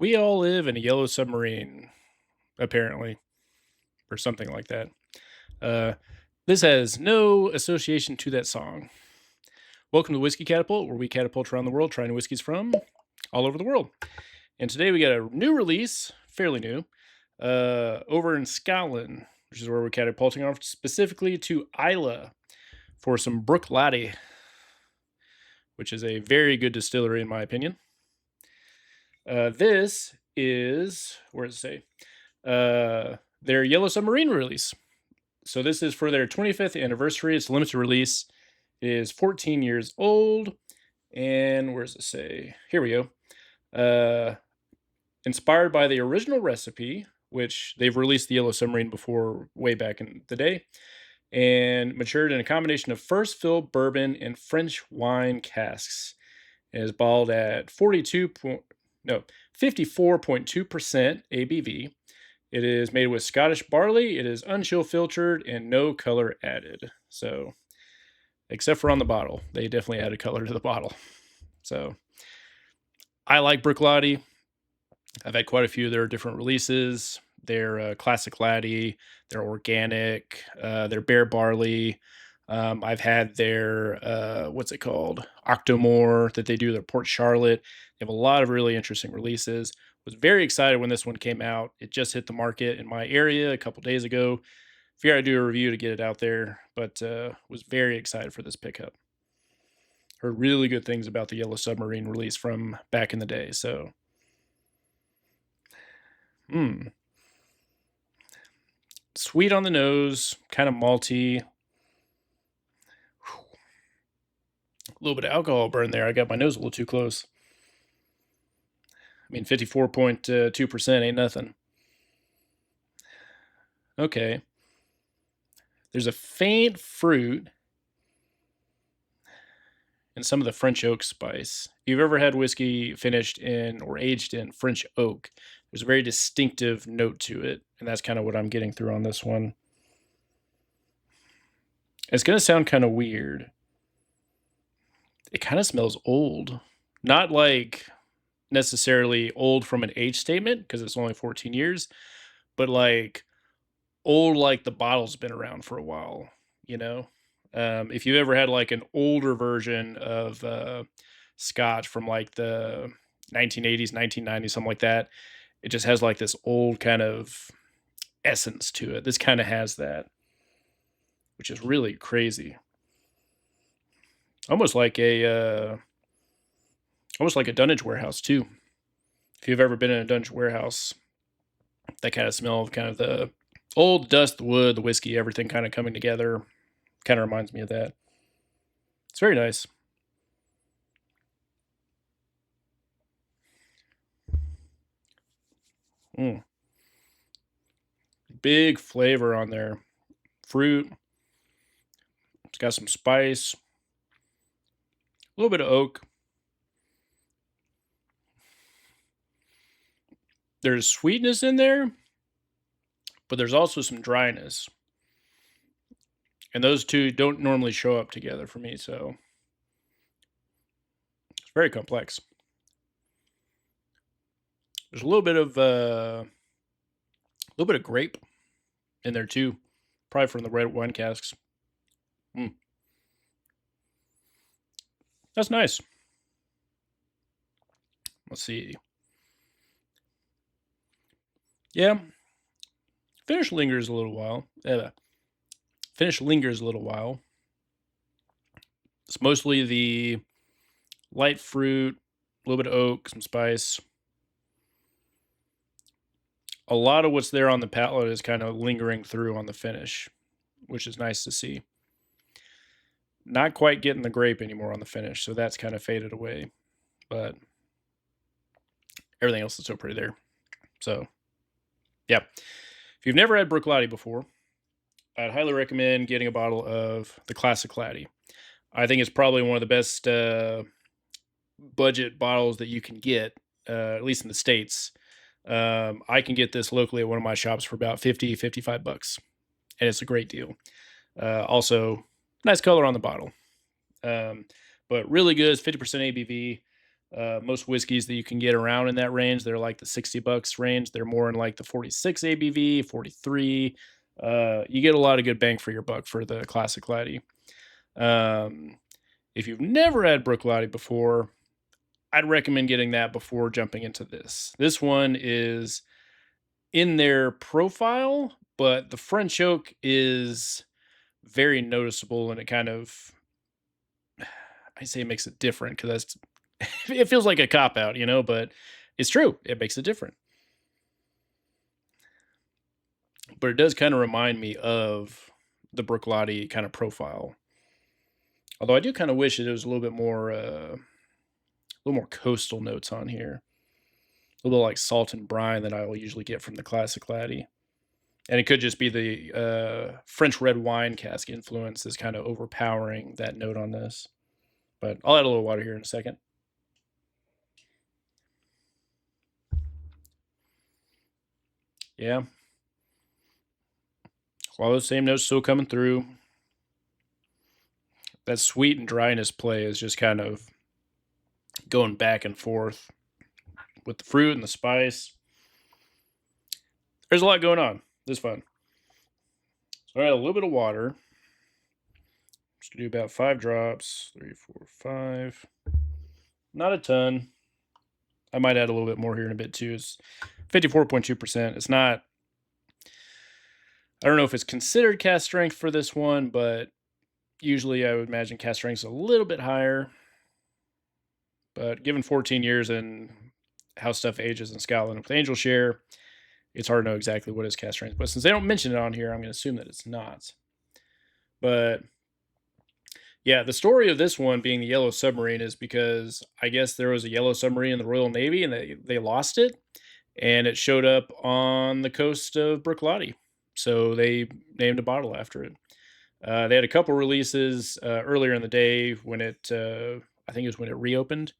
We all live in a yellow submarine, apparently, or something like that. Uh, this has no association to that song. Welcome to Whiskey Catapult, where we catapult around the world trying whiskeys from all over the world. And today we got a new release, fairly new, over in Scotland, which is where we're catapulting off specifically to Islay for some Bruichladdich, which is a very good distillery in my opinion. This is, where does it say? Their Yellow Submarine release. So this is for their 25th anniversary. It's a limited release. It is 14 years old. And where does it say? Here we go. Inspired by the original recipe, which they've released the Yellow Submarine before way back in the day, and matured in a combination of first fill bourbon and French wine casks. It is bottled at 54.2% ABV. It is made with Scottish barley. It is unchill filtered and no color added. So, except for on the bottle, they definitely added color to the bottle. So, I like Bruichladdich. I've had quite a few of their different releases. Their classic laddie, their organic, their bare barley. I've had their what's it called, Octomore that they do. Their Port Charlotte. They have a lot of really interesting releases. Was very excited when this one came out. It just hit the market in my area a couple days ago. Figured I'd do a review to get it out there, but was very excited for this pickup. Heard really good things about the Yellow Submarine release from back in the day. So, sweet on the nose, kind of malty. A little bit of alcohol burn there. I got my nose a little too close. I mean, 54.2% ain't nothing. Okay. There's a faint fruit and some of the French oak spice. If you've ever had whiskey finished in or aged in French oak, there's a very distinctive note to it. And that's kind of what I'm getting through on this one. It's going to sound kind of weird. It kind of smells old. Not like necessarily old from an age statement, because it's only 14 years, but like old, like the bottle's been around for a while, you know? If you ever had like an older version of scotch from like the 1980s, 1990s, something like that, it just has like this old kind of essence to it. This kind of has that, which is really crazy. Almost like a dunnage warehouse too. If you've ever been in a dunnage warehouse, that kind of smell of kind of the old dust, the wood, the whiskey, everything kind of coming together, kind of reminds me of that. It's very nice. Big flavor on there. Fruit. It's got some spice. A little bit of oak. There's sweetness in there, but there's also some dryness. And those two don't normally show up together for me, so it's very complex. There's a little bit of grape in there too, probably from the red wine casks. That's nice. Let's see. Yeah, finish lingers a little while. It's mostly the light fruit, a little bit of oak, some spice. A lot of what's there on the palate is kind of lingering through on the finish, which is nice to see. Not quite getting the grape anymore on the finish, so that's kind of faded away. But everything else is still pretty there. So, yeah. If you've never had Bruichladdich before, I'd highly recommend getting a bottle of the classic laddie. I think it's probably one of the best budget bottles that you can get, at least in the States. I can get this locally at one of my shops for about $55, and it's a great deal. Also, nice color on the bottle, but really good. It's 50% ABV. Most whiskeys that you can get around in that range, they're like the $60 range. They're more in like the 46 ABV, 43. You get a lot of good bang for your buck for the Classic Laddie. If you've never had Bruichladdich before, I'd recommend getting that before jumping into this. This one is in their profile, but the French oak is very noticeable, and it kind of, I say it makes it different because that's it feels like a cop out, but it's true. It makes it different. But it does kind of remind me of the Bruichladdich kind of profile. Although I do kind of wish that it was a little more coastal notes on here. A little like salt and brine that I will usually get from the Classic Laddie. And it could just be the French red wine cask influence is kind of overpowering that note on this. But I'll add a little water here in a second. Yeah. All those same notes still coming through. That sweet and dryness play is just kind of going back and forth with the fruit and the spice. There's a lot going on. This is fun. So I add a little bit of water. Just do about 5 drops. 3, 4, 5. Not a ton. I might add a little bit more here in a bit too. It's 54.2%. It's not, I don't know if it's considered cast strength for this one, but usually I would imagine cast strength is a little bit higher. But given 14 years and how stuff ages in Scotland with Angel Share, it's hard to know exactly what is cast strength. But since they don't mention it on here, I'm going to assume that it's not. But yeah, the story of this one being the Yellow Submarine is because I guess there was a Yellow Submarine in the Royal Navy and they lost it. And it showed up on the coast of Bruichladdich. So they named a bottle after it. They had a couple releases earlier in the day when I think it was when it reopened.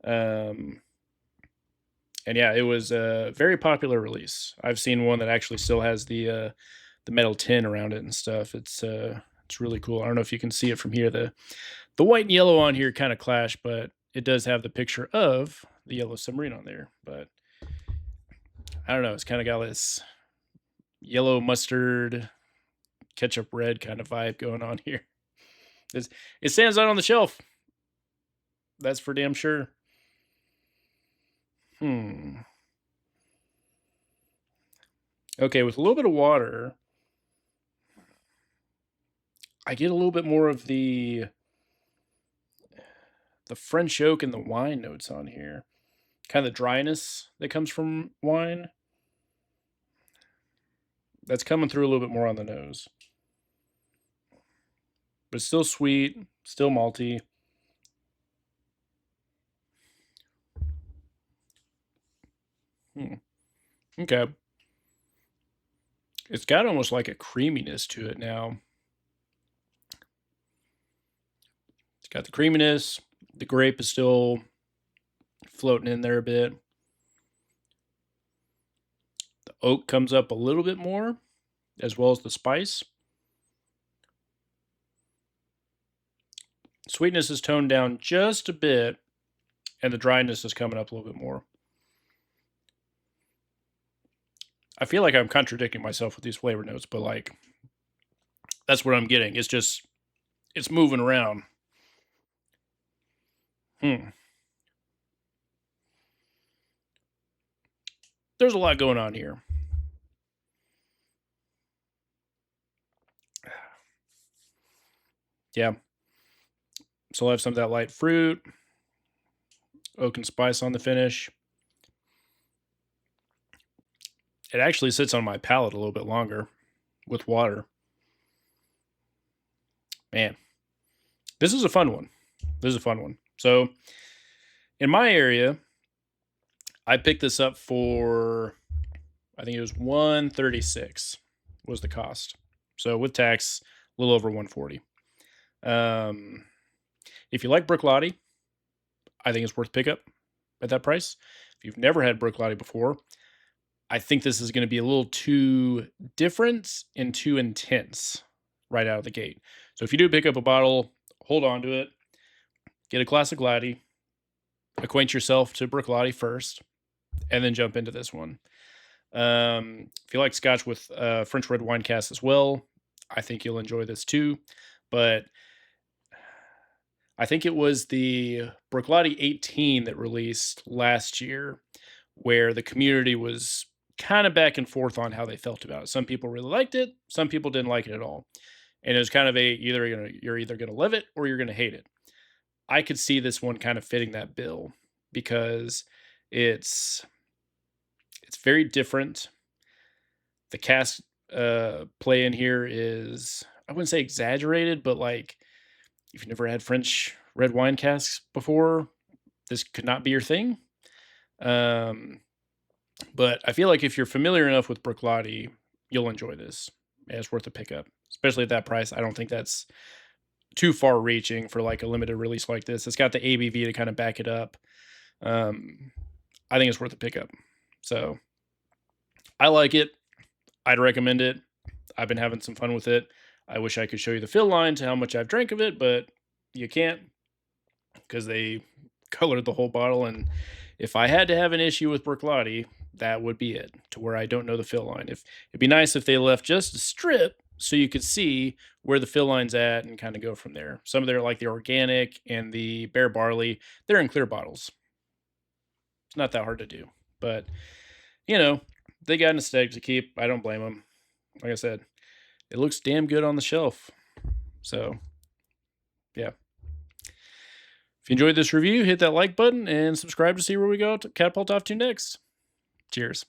And yeah, it was a very popular release. I've seen one that actually still has the metal tin around it and stuff. It's really cool. I don't know if you can see it from here. The white and yellow on here kind of clash, but it does have the picture of the Yellow Submarine on there. But I don't know. It's kind of got this yellow mustard, ketchup red kind of vibe going on here. It stands out on the shelf. That's for damn sure. Okay, with a little bit of water, I get a little bit more of the French oak and the wine notes on here. Kind of the dryness that comes from wine. That's coming through a little bit more on the nose. But it's still sweet, still malty. Okay. It's got almost like a creaminess to it now. It's got the creaminess. The grape is still floating in there a bit. The oak comes up a little bit more, as well as the spice. Sweetness is toned down just a bit, and the dryness is coming up a little bit more. I feel like I'm contradicting myself with these flavor notes, but like, that's what I'm getting. It's just, it's moving around. There's a lot going on here. Yeah. So I'll have some of that light fruit, oak and spice on the finish. It actually sits on my palate a little bit longer with water. Man, this is a fun one. So in my area, I picked this up for, I think it was $136 was the cost. So with tax, a little over $140. If you like Bruichladdich, I think it's worth pickup at that price. If you've never had Bruichladdich before, I think this is going to be a little too different and too intense right out of the gate. So if you do pick up a bottle, hold on to it. Get a Classic Laddie. acquaint yourself to Bruichladdich first, and then jump into this one. If you like scotch with French red wine casks as well, I think you'll enjoy this too. But I think it was the Bruichladdich 18 that released last year, where the community was kind of back and forth on how they felt about it. Some people really liked it, some people didn't like it at all, and it was kind of you're either gonna love it or you're gonna hate it. I could see this one kind of fitting that bill because it's it's very different. The cast play in here is, I wouldn't say exaggerated, but like if you've never had French red wine casks before, this could not be your thing. Um, but I feel like if you're familiar enough with Bruichladdich, you'll enjoy this. And it's worth a pickup, especially at that price. I don't think that's too far reaching for like a limited release like this. It's got the ABV to kind of back it up. I think it's worth a pickup. So I like it. I'd recommend it. I've been having some fun with it. I wish I could show you the fill line to how much I've drank of it, but you can't because they colored the whole bottle. And if I had to have an issue with Bruichladdich, that would be it, to where I don't know the fill line. If it'd be nice if they left just a strip so you could see where the fill line's at and kind of go from there. Some of their like the organic and the bare barley, they're in clear bottles. It's not that hard to do, but you know, they got an aesthetic to keep. I don't blame them. Like I said, it looks damn good on the shelf. So, yeah. If you enjoyed this review, hit that like button and subscribe to see where we go to catapult off to next. Cheers.